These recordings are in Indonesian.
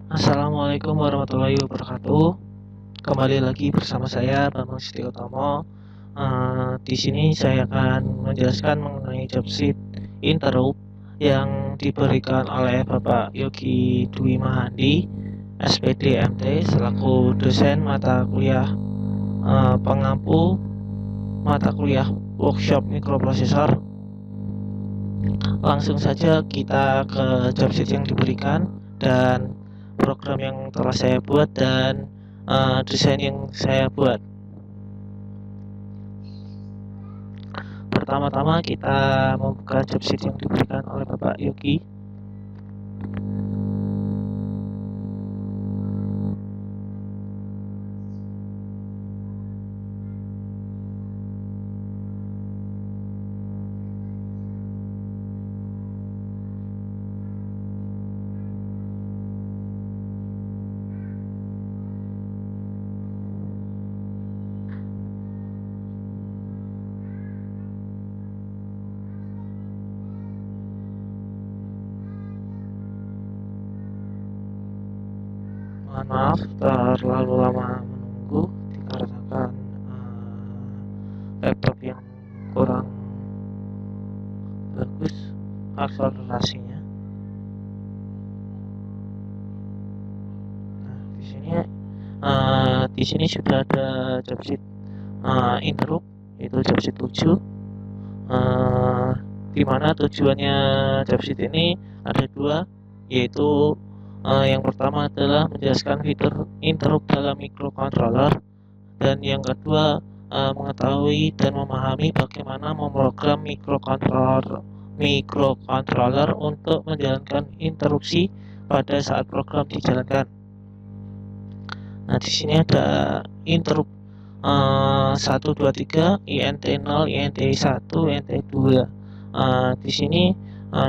Assalamualaikum warahmatullahi wabarakatuh. Kembali lagi bersama saya Bambang Setiotomo. Di sini saya akan menjelaskan mengenai job sheet Interrupt yang diberikan oleh Bapak Yogi Dwi Mahandi, SPD MT, selaku dosen mata kuliah pengampu mata kuliah workshop mikroprosesor. Langsung saja kita ke job sheet yang diberikan dan program yang telah saya buat dan desain yang saya buat. Pertama-tama kita membuka job sheet yang diberikan oleh Bapak Yogi. Mohon maaf terlalu lama menunggu dikarenakan laptop yang kurang bagus akselerasinya. Nah, di sini sudah ada job sheet Interrupt, yaitu job sheet 7. Di mana tujuannya job sheet ini ada dua, yaitu yang pertama adalah menjelaskan fitur interrupt dalam microcontroller, dan yang kedua mengetahui dan memahami bagaimana memprogram microcontroller untuk menjalankan interupsi pada saat program dijalankan. Nah, di sini ada interrupt 1, 2, 3, INT 0, INT 1, INT 2. Di sini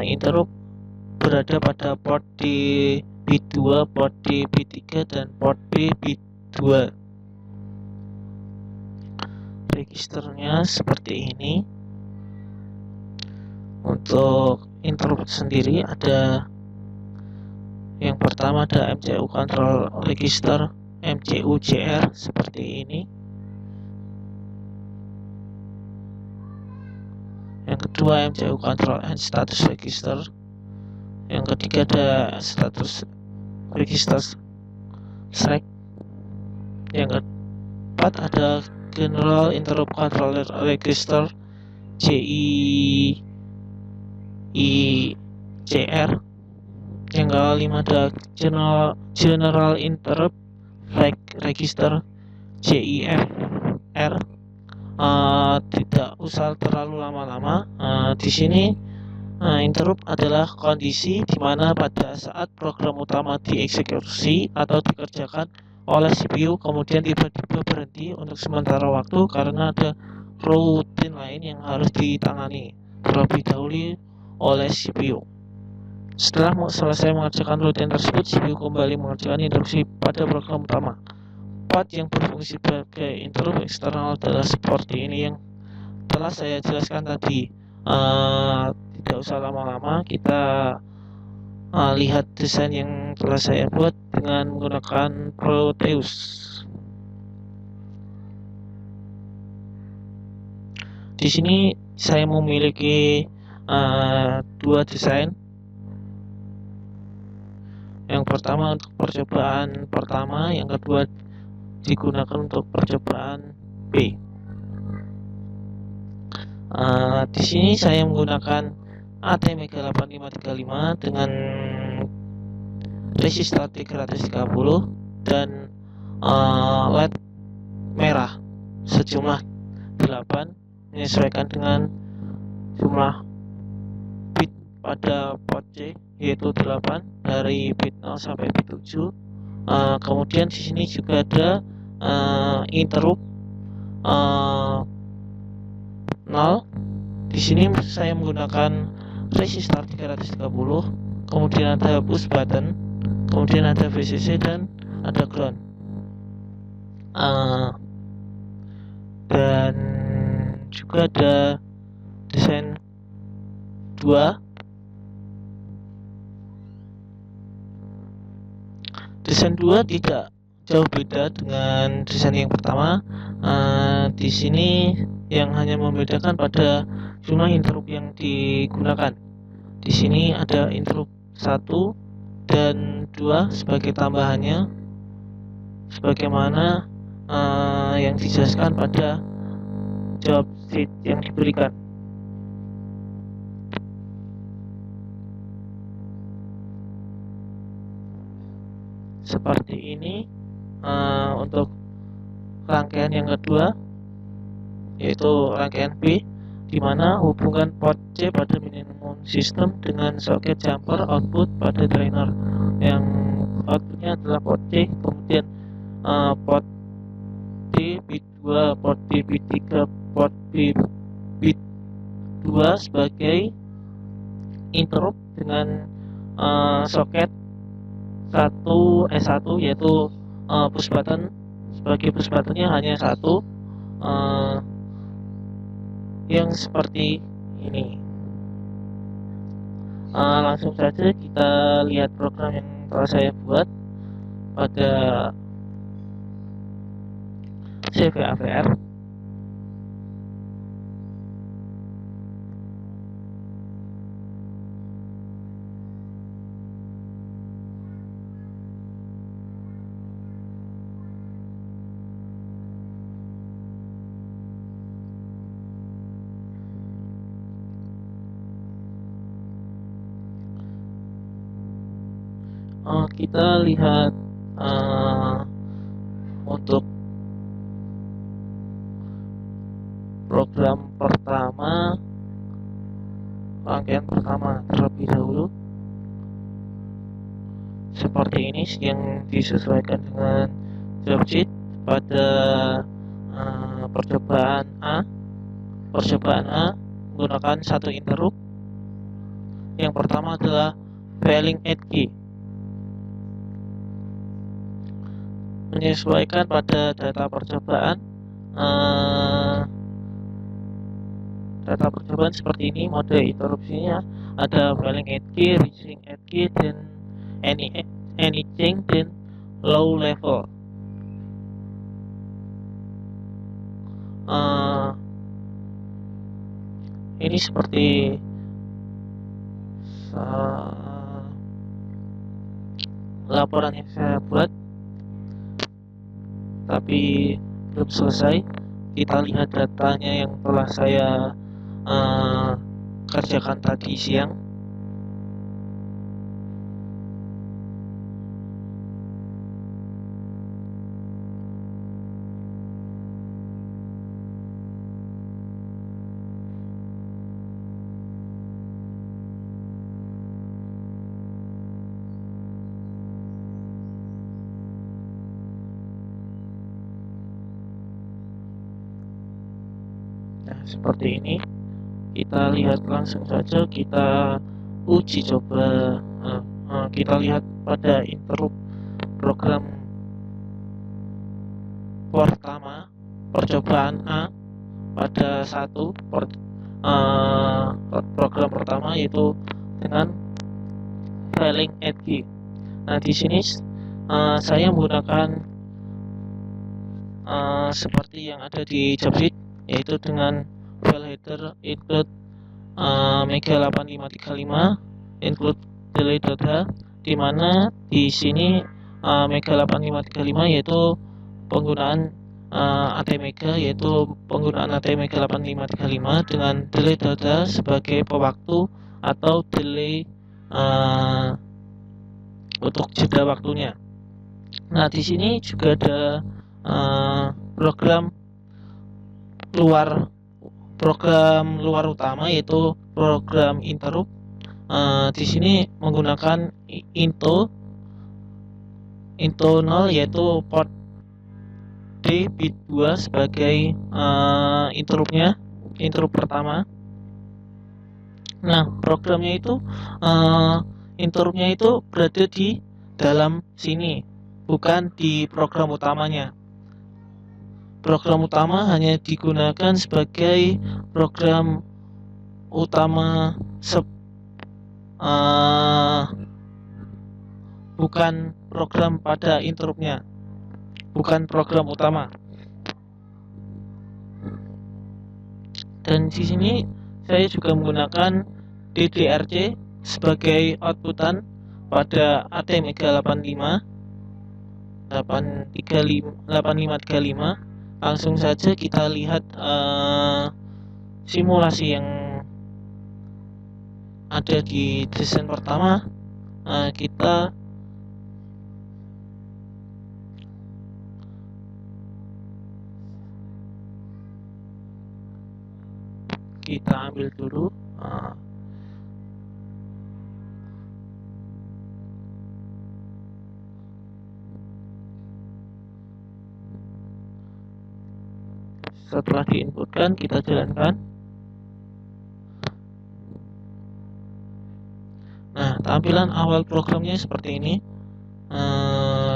interrupt berada pada port di bit 2, port di bit 3, dan port B bit 2. Registernya seperti ini. Untuk interrupt sendiri ada yang pertama ada MCU control register, MCU JR seperti ini. Yang kedua MCU control and status register. Yang ketiga ada status register select. Yang keempat ada general interrupt controller register, GIR. Yang kelima ada general interrupt flag register, GIFR. Tidak usah terlalu lama-lama. Di sini interrupt adalah kondisi di mana pada saat program utama dieksekusi atau dikerjakan oleh CPU kemudian tiba-tiba berhenti untuk sementara waktu karena ada routine lain yang harus ditangani terlebih dahulu oleh CPU. Setelah selesai mengerjakan routine tersebut, CPU kembali mengerjakan interupsi pada program utama. Part yang berfungsi sebagai interrupt eksternal adalah seperti ini yang telah saya jelaskan tadi. Tidak usah lama-lama, kita lihat desain yang telah saya buat dengan menggunakan Proteus. Di sini saya memiliki dua desain. Yang pertama untuk percobaan pertama, yang kedua digunakan untuk percobaan B. Di sini saya menggunakan ATmega 8535 dengan resistor 330 dan LED merah sejumlah 8 menyesuaikan dengan jumlah bit pada port C, yaitu 8 dari bit 0 sampai bit 7. Kemudian di sini juga ada interrupt 0. Di sini saya menggunakan resistor 330, kemudian ada push button, kemudian ada VCC dan ada ground. Dan juga ada desain 2. Desain 2 tidak jauh beda dengan desain yang pertama. Di sini yang hanya membedakan pada jumlah interrupt yang digunakan. Di sini ada interrupt 1 dan 2 sebagai tambahannya, sebagaimana yang dijelaskan pada job sheet yang diberikan. Seperti ini untuk rangkaian yang kedua, yaitu rangkaian B, di mana hubungan port C pada minimum system dengan soket jumper output pada drainer, yang outputnya adalah port C, kemudian port D bit 2, port D bit 3, port B bit 2 sebagai interrupt dengan soket 1 yaitu push button. Sebagai push buttonnya hanya satu, yang seperti ini. Langsung saja kita lihat program yang telah saya buat pada CV AVR. Kita lihat untuk program pertama, rangkaian pertama terlebih dahulu, seperti ini yang disesuaikan dengan job sheet pada percobaan A. Percobaan A menggunakan satu interrupt. Yang pertama adalah failing at key, menyesuaikan pada data percobaan. Data percobaan seperti ini, mode interupsinya ada failing at key, reaching at key, dan anything, dan low level. Ini seperti laporan yang saya buat, tapi belum selesai. Kita lihat datanya yang telah saya kerjakan tadi siang. Nah, seperti ini. Kita lihat langsung saja, kita uji coba. Kita lihat pada interrupt program pertama, percobaan A pada satu program pertama, yaitu dengan failing at key. Nah, di sini saya menggunakan seperti yang ada di job sheet, yaitu dengan file header include mega 8535 include delay.h, di mana di sini mega 8535 yaitu penggunaan ATmega, yaitu penggunaan ATmega 8535 dengan delay.h sebagai pewaktu atau delay untuk jeda waktunya. Nah, di sini juga ada program luar utama, yaitu program interrupt. Di sini menggunakan into 0, yaitu port D bit 2 sebagai interrupt pertama. Nah, programnya itu interruptnya itu berada di dalam sini, bukan di program utamanya. Program utama hanya digunakan sebagai program utama bukan program pada interruptnya, bukan program utama. Dan di sini saya juga menggunakan DDRC sebagai outputan pada ATmega 8535. Langsung saja kita lihat simulasi yang ada di desain pertama. Kita ambil dulu setelah diinputkan, kita jalankan. Nah, tampilan awal programnya seperti ini.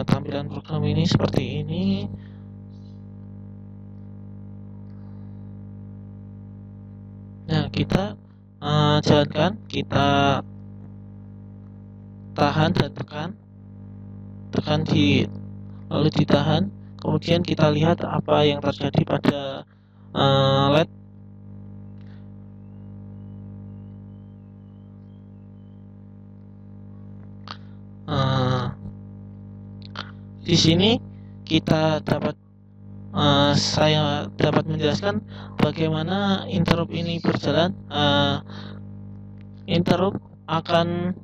Tampilan program ini seperti ini. Nah, kita jalankan, kita tahan dan tekan lalu ditahan. Kemudian kita lihat apa yang terjadi pada LED. Di sini kita saya dapat menjelaskan bagaimana interrupt ini berjalan. Interrupt akan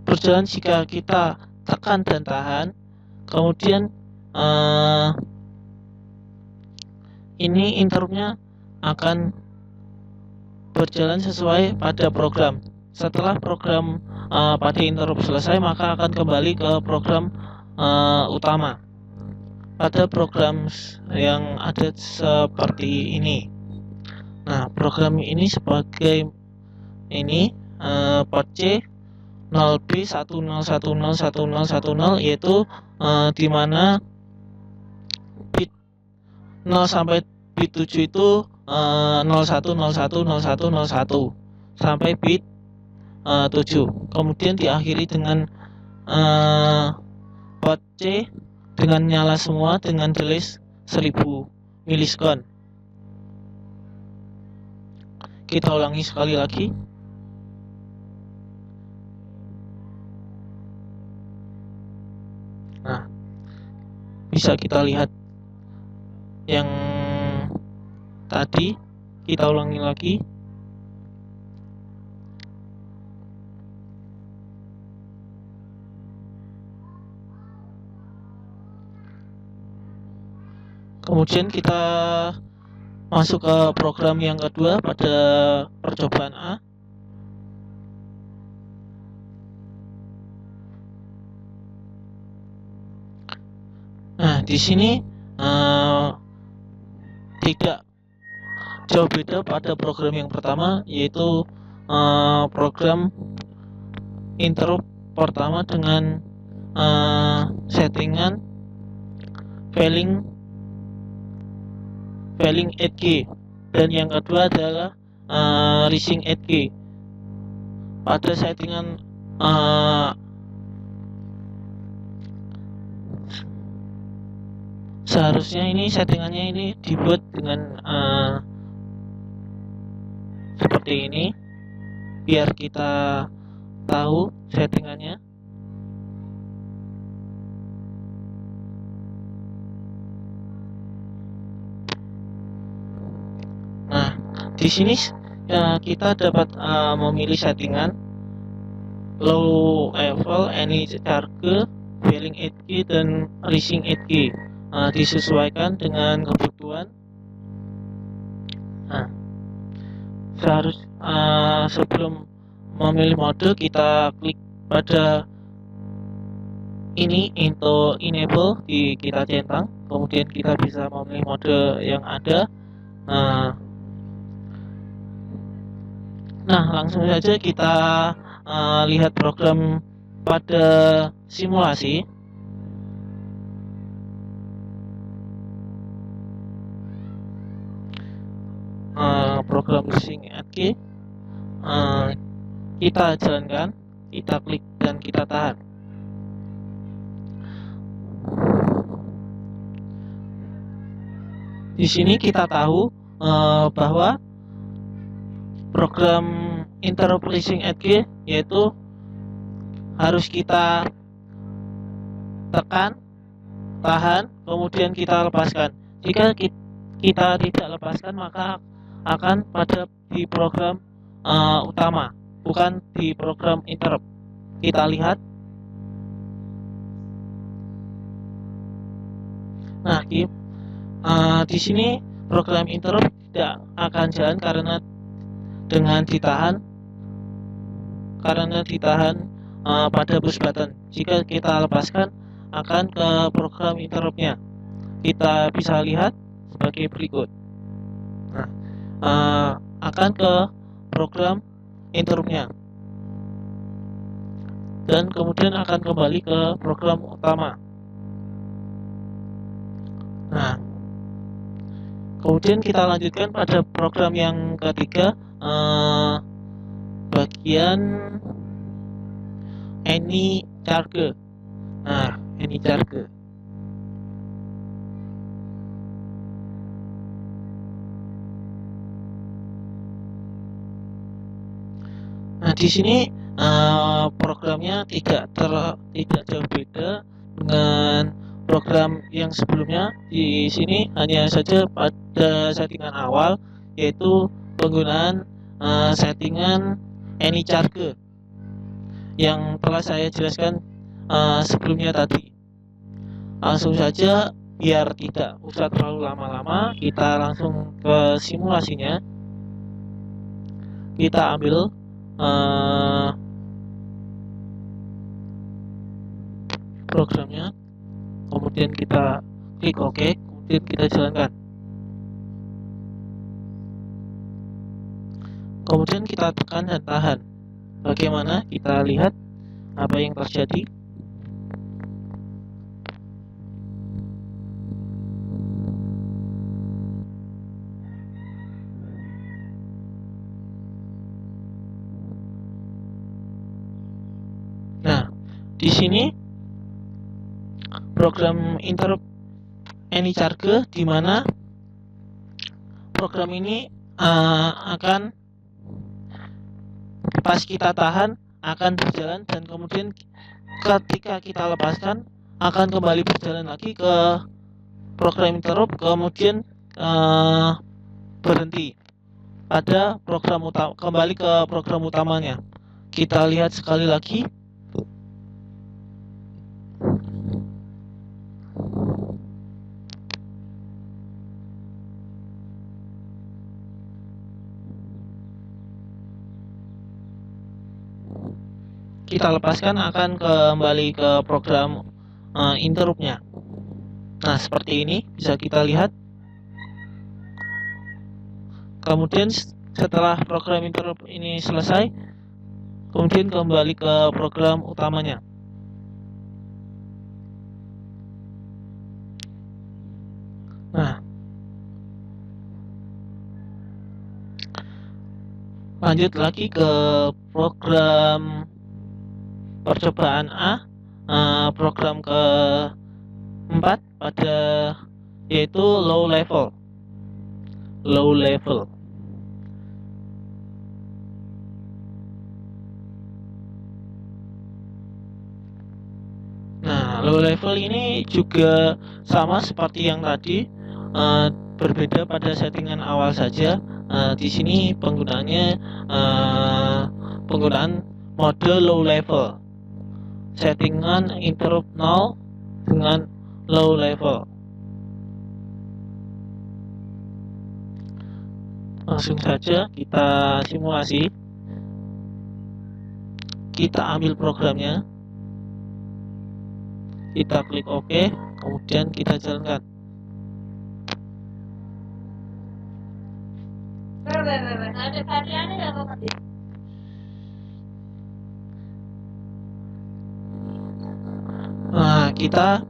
berjalan jika kita tekan dan tahan. Kemudian ini interruptnya akan berjalan sesuai pada program. Setelah program pada interrupt selesai, maka akan kembali ke program utama. Pada program yang ada seperti ini. Nah, program ini sebagai ini port C 0B 10101010, yaitu di mana bit 0 sampai bit 7 itu 01010101 sampai bit 7. Kemudian diakhiri dengan port C dengan nyala semua dengan delay 1000 milisekon. Kita ulangi sekali lagi. Nah, bisa kita lihat yang tadi, kita ulangi lagi. Kemudian kita masuk ke program yang kedua pada percobaan A. Nah, di sini tidak jauh beda pada program yang pertama, yaitu program interrupt pertama dengan settingan failing 8G, dan yang kedua adalah rising 8G. Pada settingan seharusnya ini settingannya ini dibuat dengan seperti ini, biar kita tahu settingannya. Nah, di sini kita dapat memilih settingan low level, any charge, failing 8G dan rising 8G. Disesuaikan dengan kebutuhan. Nah, sebelum memilih mode, kita klik pada ini untuk enable, kita centang, kemudian kita bisa memilih mode yang ada. Nah, langsung saja kita lihat program pada simulasi. Program rising 8G kita jalankan, kita klik dan kita tahan. Di sini kita tahu bahwa program interrupt releasing at G yaitu harus kita tekan, tahan, kemudian kita lepaskan. Jika kita tidak lepaskan, maka akan pada di program utama, bukan di program interrupt. Kita lihat. Nah, di sini program interrupt tidak akan jalan karena ditahan pada push button. Jika kita lepaskan, akan ke program interruptnya. Kita bisa lihat sebagai berikut. Nah, akan ke program interruptnya dan kemudian akan kembali ke program utama. Nah, kemudian kita lanjutkan pada program yang ketiga, bagian any charge. Nah, any charge. Nah, di sini programnya tidak jauh beda dengan program yang sebelumnya. Di sini hanya saja pada settingan awal, yaitu penggunaan settingan any charge yang telah saya jelaskan sebelumnya tadi. Langsung saja, biar tidak usah terlalu lama-lama, kita langsung ke simulasinya. Kita ambil programnya, kemudian kita klik OK, kemudian kita jalankan. Kemudian kita tekan dan tahan. Bagaimana? Kita lihat apa yang terjadi. Nah, di sini program interrupt any charge, di mana program ini akan pas kita tahan akan berjalan dan kemudian ketika kita lepaskan akan kembali berjalan lagi ke program interrupt, kemudian berhenti pada program utama, kembali ke program utamanya. Kita lihat sekali lagi. Kita lepaskan akan kembali ke program interruptnya. Nah, seperti ini bisa kita lihat. Kemudian setelah program interrupt ini selesai, kemudian kembali ke program utamanya. Nah, lanjut lagi ke program percobaan A, program keempat pada yaitu low level. Nah, low level ini juga sama seperti yang tadi, berbeda pada settingan awal saja. Di sini penggunaannya penggunaan mode low level, settingan interrupt null dengan low level. Langsung saja kita simulasi. Kita ambil programnya, kita klik OK, kemudian kita jalankan. Nah, kita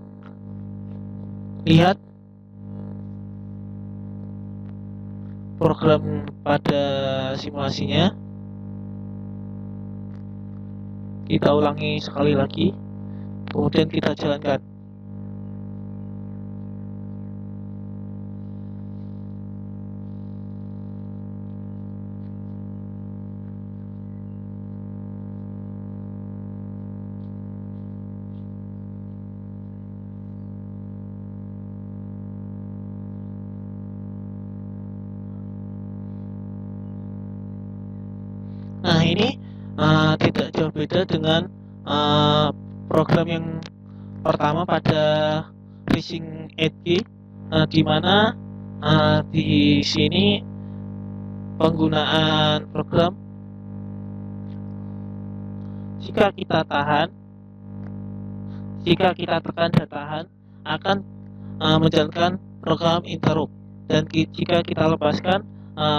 lihat program pada simulasinya. Kita ulangi sekali lagi, kemudian kita jalankan. ini tidak jauh beda dengan program yang pertama pada phishing edge, di mana di sini penggunaan program jika kita tekan dan tahan akan menjalankan program interrupt, dan jika kita lepaskan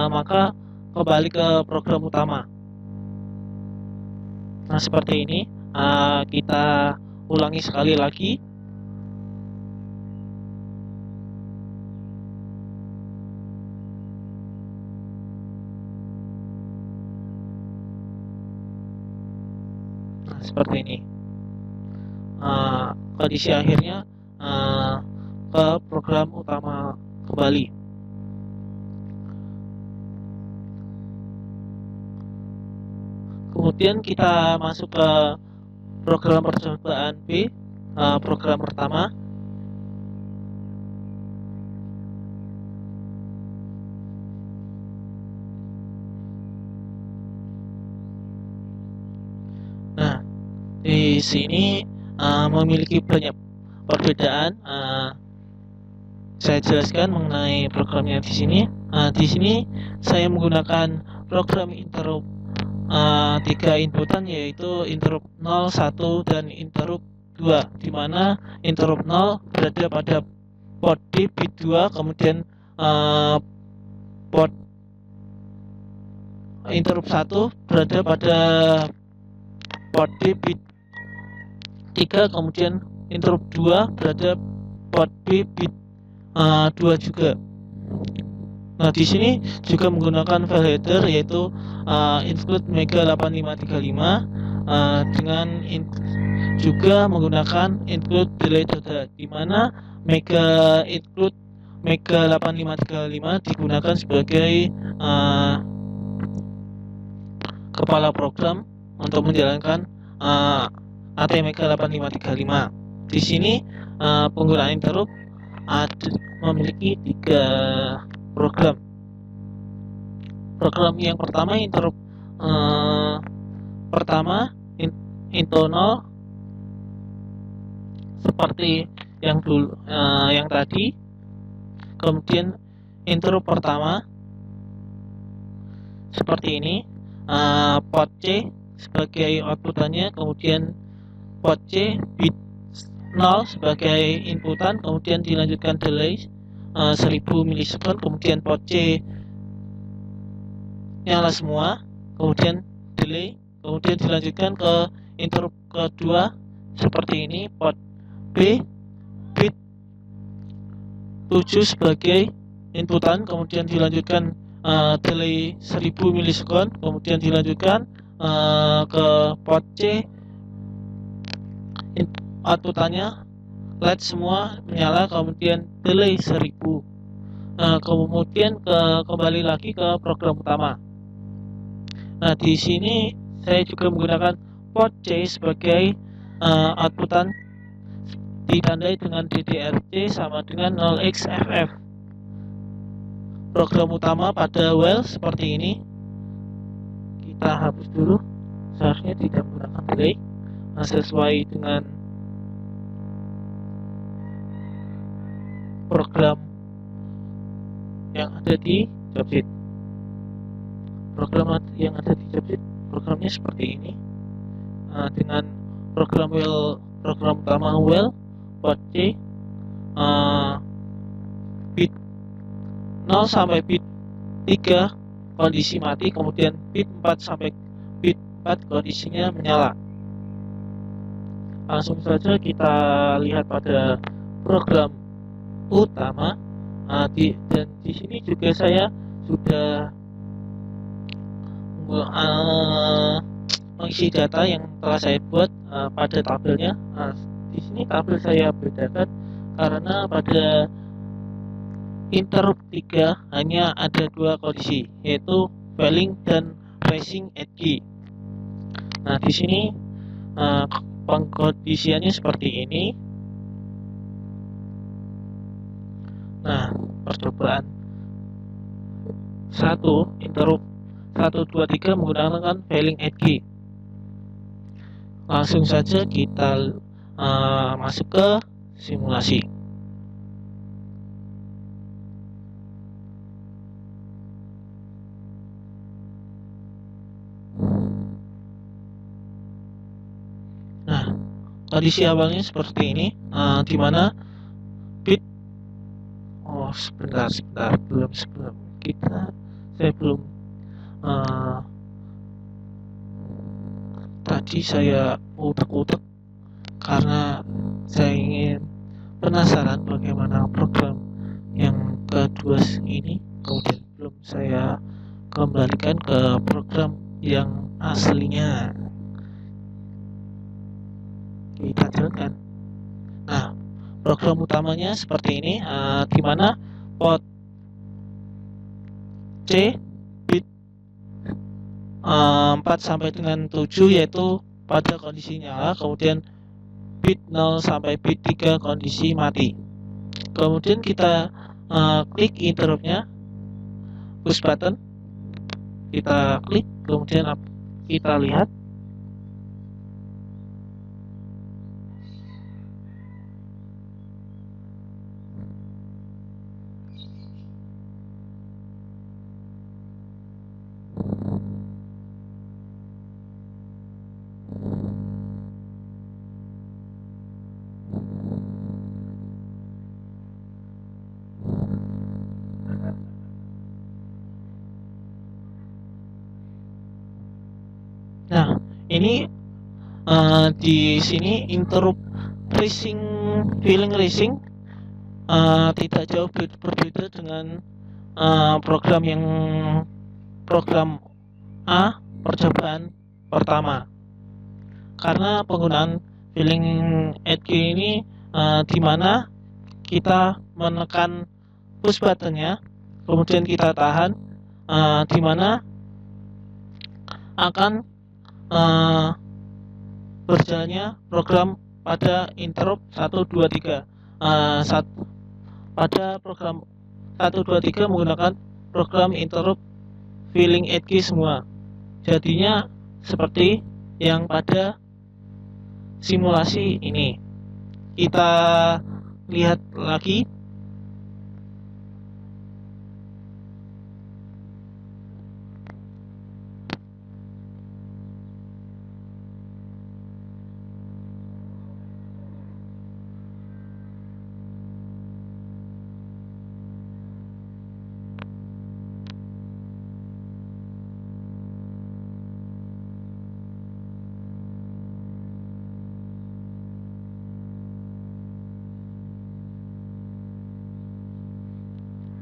maka kembali ke program utama. Nah, seperti ini. Kita ulangi sekali lagi. Nah, seperti ini. Kondisi akhirnya ke program utama kembali. Kemudian kita masuk ke program percobaan B, program pertama. Nah, di sini memiliki banyak perbedaan. Saya jelaskan mengenai programnya di sini. Di sini saya menggunakan program interrupt 3 inputan, yaitu interrupt 0, 1, dan interrupt 2, di mana interrupt 0 berada pada port D bit 2, kemudian port interrupt 1 berada pada port D bit 3, kemudian interrupt 2 berada port B bit 2 juga. Nah, di sini juga menggunakan file header, yaitu include mega 8535 dengan juga menggunakan include delay data, di mana include mega 8535 digunakan sebagai kepala program untuk menjalankan ATmega 8535. Di sini penggunaan interrupt memiliki 3 program. Program yang pertama interrupt pertama into 0, seperti yang tadi. Kemudian interrupt pertama seperti ini, port C sebagai outputannya, kemudian port C bit 0 sebagai inputan, kemudian dilanjutkan delay 1000 milisekund, kemudian port C nyala semua, kemudian delay, kemudian dilanjutkan ke interrupt kedua seperti ini, port B bit 7 sebagai inputan, kemudian dilanjutkan delay 1000 milisekund, kemudian dilanjutkan ke port C, outputannya LED semua menyala, kemudian delay 1000, kemudian kembali lagi ke program utama. Nah, di sini saya juga menggunakan port C sebagai outputan, ditandai dengan DDRC sama dengan 0xFF. Program utama pada well seperti ini. Kita hapus dulu, seharusnya tidak menggunakan delay sesuai dengan program yang ada di jobsheet. Program yang ada di jobsheet programnya seperti ini, dengan program utama well, port C bit 0 sampai bit 3 kondisi mati, kemudian bit 4 sampai bit 4 kondisinya menyala. Langsung saja kita lihat pada program utama. Dan di sini juga saya sudah mengisi data yang telah saya buat pada tabelnya. Di sini tabel saya bedakan karena pada interrupt 3 hanya ada 2 kondisi, yaitu failing dan phishing edge. Nah, di sini pengkondisiannya seperti ini. Nah, percobaan 1 interrupt 123 menggunakan failing at key. Langsung saja kita masuk ke simulasi. Nah, kondisi awalnya seperti ini, di mana bit sebentar belum saya belum tadi saya utek-utek karena saya ingin penasaran bagaimana program yang kedua ini, kemudian belum saya kembalikan ke program yang aslinya. Kita jalankan. Nah, program utamanya seperti ini, di mana port C bit 4 sampai dengan 7 yaitu pada kondisi nyala, kemudian bit 0 sampai bit 3 kondisi mati. Kemudian kita klik interruptnya, push button, kita klik, kemudian kita lihat. Nah, ini di sini interrupt racing, feeling racing tidak jauh berbeda dengan program A percobaan pertama, karena penggunaan feeling at key ini di mana kita menekan push buttonnya, kemudian kita tahan, di mana akan berjalannya program pada interrupt 123. Pada program 123 menggunakan program interrupt feeling at key semua. Jadinya seperti yang pada simulasi ini. Kita lihat lagi.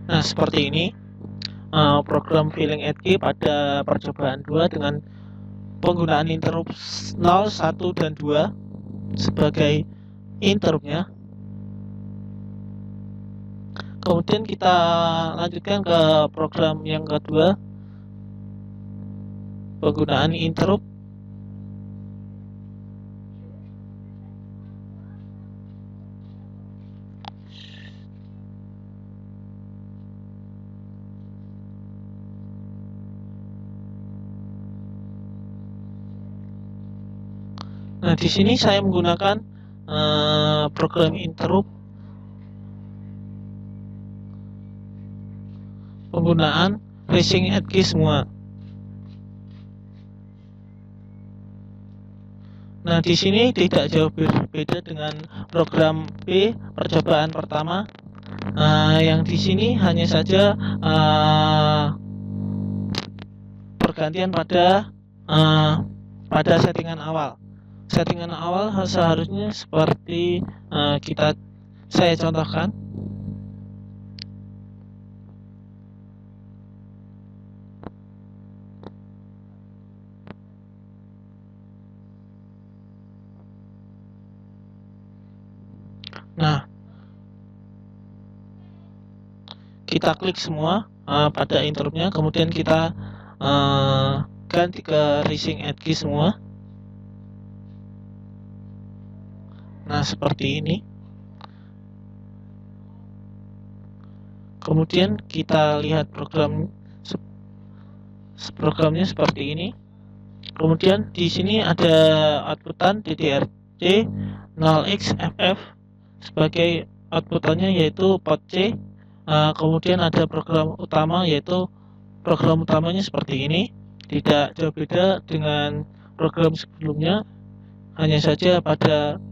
Nah, seperti ini program feeling at key pada percobaan 2 dengan penggunaan interrupt 0, 1, dan 2 sebagai interruptnya. Kemudian kita lanjutkan ke program yang kedua, penggunaan interrupt. Nah, di sini saya menggunakan program interrupt penggunaan racing at key semua. Nah, di sini tidak jauh berbeda dengan program B percobaan pertama. Yang di sini hanya saja pergantian pada settingan awal. Settingan awal seharusnya seperti saya contohkan. Nah, kita klik semua pada interruptnya, kemudian kita ganti ke racing at key semua. Nah, seperti ini. Kemudian kita lihat program programnya seperti ini. Kemudian di sini ada outputan DDRC 0xFF sebagai outputannya yaitu port C. Kemudian ada program utama, yaitu program utamanya seperti ini, tidak jauh beda dengan program sebelumnya, hanya saja pada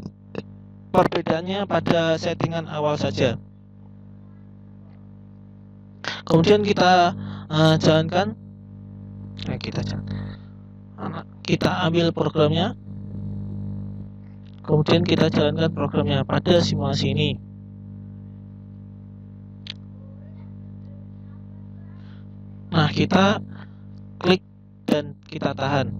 perbedaannya pada settingan awal saja. Kemudian kita jalankan, kita ambil programnya, kemudian kita jalankan programnya pada simulasi ini. Nah, kita klik dan kita tahan.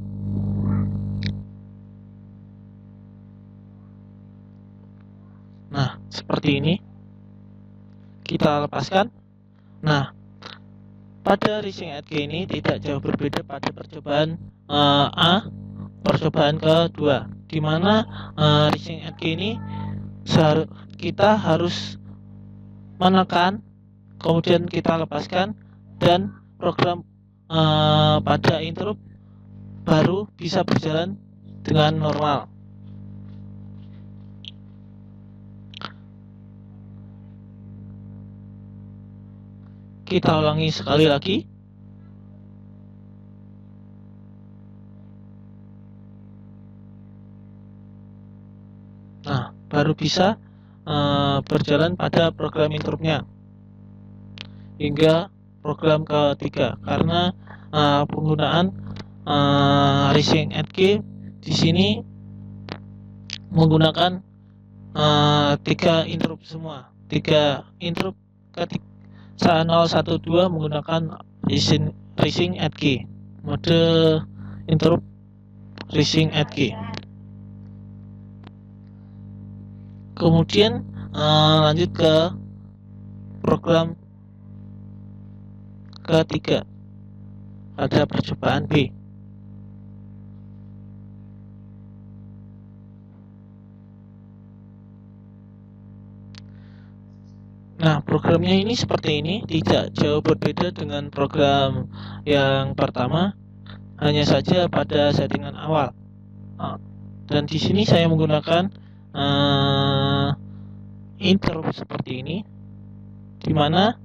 Nah, seperti ini. Kita lepaskan. Nah, pada Rising 8K ini tidak jauh berbeda pada percobaan percobaan kedua, di mana Rising 8K ini kita harus menekan, kemudian kita lepaskan, dan program pada interrupt baru bisa berjalan dengan normal. Kita ulangi sekali lagi. Nah, baru bisa berjalan pada program interruptnya hingga program ketiga, karena penggunaan Rising 8K di sini menggunakan 3 interrupt semua. 3 interrupt ketika 012 menggunakan Rising 8K, mode interrupt Rising 8K. Kemudian lanjut ke program ketiga pada percobaan B. Nah, programnya ini seperti ini, tidak jauh berbeda dengan program yang pertama, hanya saja pada settingan awal. Dan di sini saya menggunakan interrupt seperti ini, di mana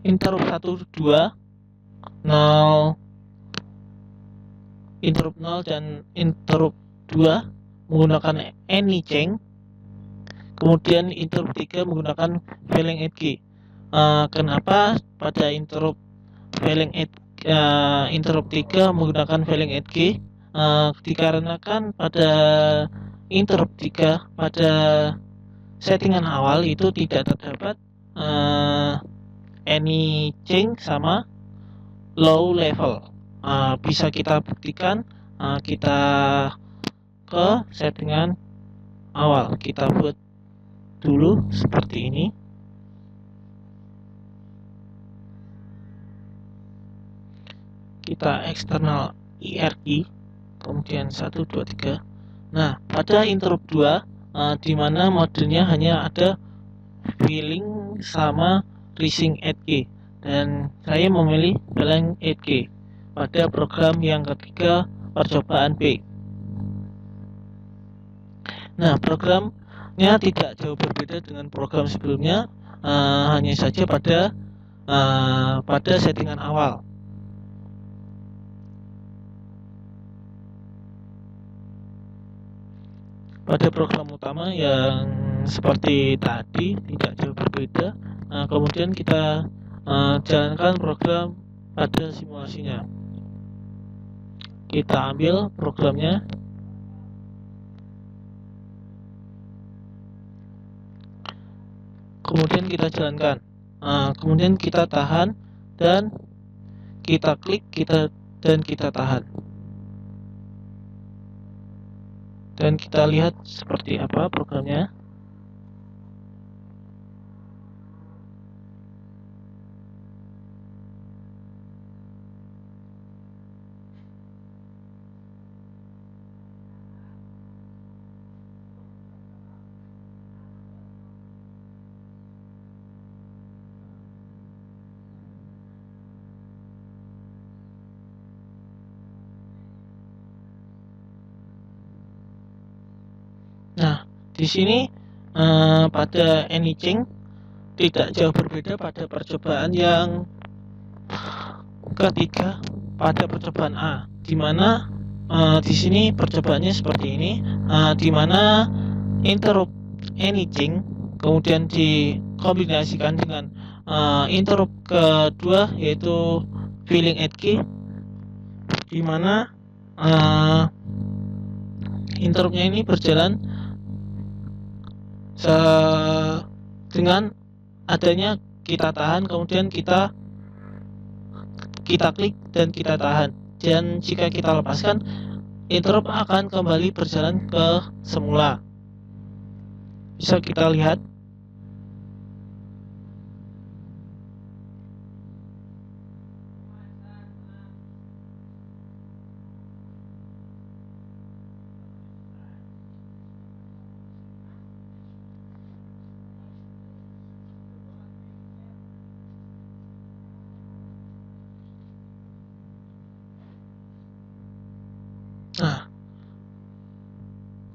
interrupt 1, 2, 0, interrupt 0 dan interrupt 2 menggunakan anyChange. Kemudian interrupt 3 menggunakan failing 8K. Kenapa pada interrupt 3 menggunakan failing 8K? Dikarenakan pada interrupt 3 pada settingan awal itu tidak terdapat anyChange sama low level. Bisa kita buktikan, kita ke settingan awal, kita buat dulu seperti ini. Kita eksternal IRI, kemudian 1, 2, 3. Nah, pada interrupt 2 di mana modenya hanya ada filling sama Rising 8K, dan saya memilih failing 8K pada program yang ketiga percobaan B. Nah, programnya tidak jauh berbeda dengan program sebelumnya, hanya saja pada settingan awal. Pada program utama yang seperti tadi tidak jauh berbeda. Kemudian kita jalankan program pada simulasinya. Kita ambil programnya, kemudian kita jalankan, kemudian kita tahan dan kita klik, dan kita tahan, dan kita lihat seperti apa programnya. Di sini pada anything tidak jauh berbeda pada percobaan yang ketiga pada percobaan A, di mana di sini percobaannya seperti ini, di mana interrupt anything kemudian dikombinasikan dengan interrupt kedua yaitu filling at key, di mana interruptnya ini berjalan dengan adanya kita tahan, kemudian kita klik dan kita tahan, dan jika kita lepaskan interrupt akan kembali berjalan ke semula. Bisa kita lihat. Nah,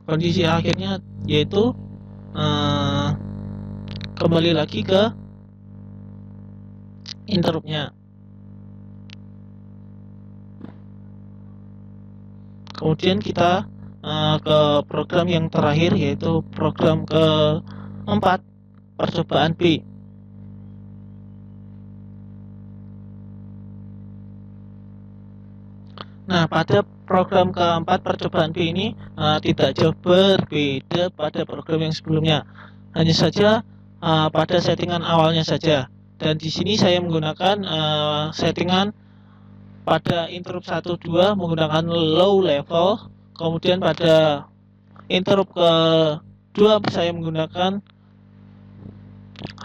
kondisi akhirnya yaitu kembali lagi ke interruptnya. Kemudian kita ke program yang terakhir, yaitu program keempat, percobaan B. Nah, pada program keempat percobaan B ini tidak jauh berbeda pada program yang sebelumnya. Hanya saja pada settingan awalnya saja. Dan di sini saya menggunakan settingan pada interrupt 1 2 menggunakan low level, kemudian pada interrupt kedua saya menggunakan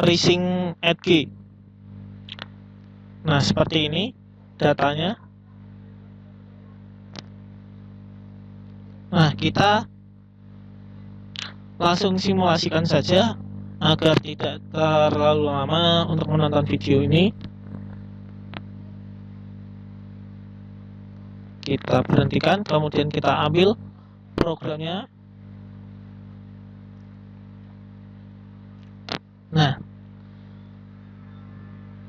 rising at G. Nah, seperti ini datanya. Nah, kita langsung simulasikan saja agar tidak terlalu lama untuk menonton video ini. Kita berhentikan, kemudian kita ambil programnya. Nah,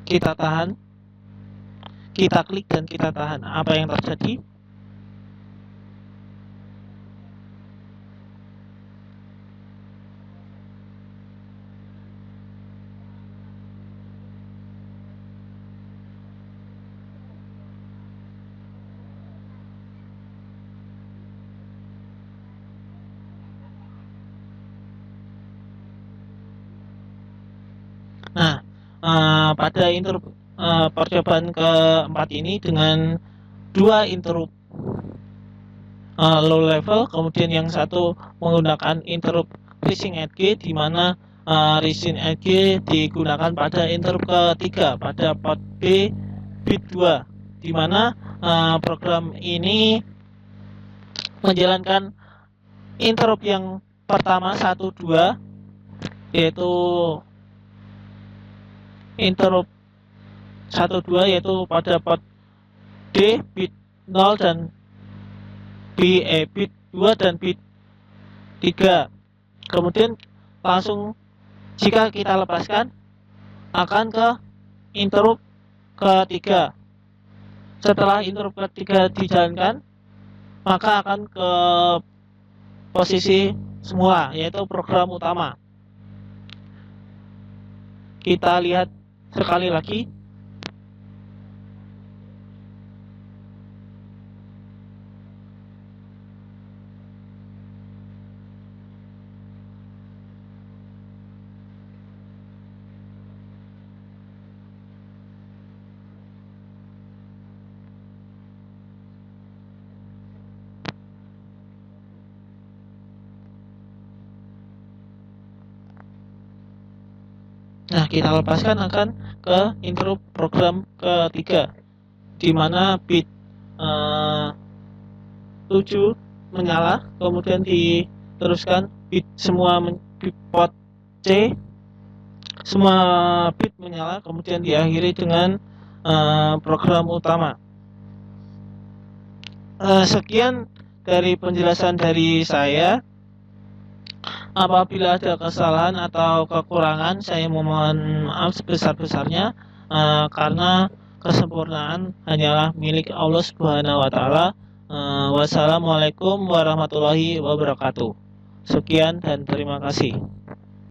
kita tahan, kita klik dan kita tahan. Apa yang terjadi? Nah, pada interrupt percobaan keempat ini dengan dua interrupt low level, kemudian yang satu menggunakan interrupt rising at G, di mana rising at G digunakan pada interrupt ketiga pada port B bit 2, di mana program ini menjalankan interrupt yang pertama 1 2, yaitu interrupt 1 2 yaitu pada port D bit 0 dan bit 2 dan bit 3. Kemudian langsung jika kita lepaskan akan ke interrupt ketiga. Setelah interrupt ketiga dijalankan, maka akan ke posisi semula, yaitu program utama. Kita lihat sekali lagi. Nah, kita lepaskan akan ke interrupt program ketiga, di mana bit 7 menyala, kemudian diteruskan bit semua bit port C semua bit menyala, kemudian diakhiri dengan program utama. Sekian dari penjelasan dari saya. Apabila ada kesalahan atau kekurangan, saya memohon maaf sebesar-besarnya, karena kesempurnaan hanyalah milik Allah Subhanahu wa Ta'ala. Wassalamualaikum warahmatullahi wabarakatuh. Sekian dan terima kasih.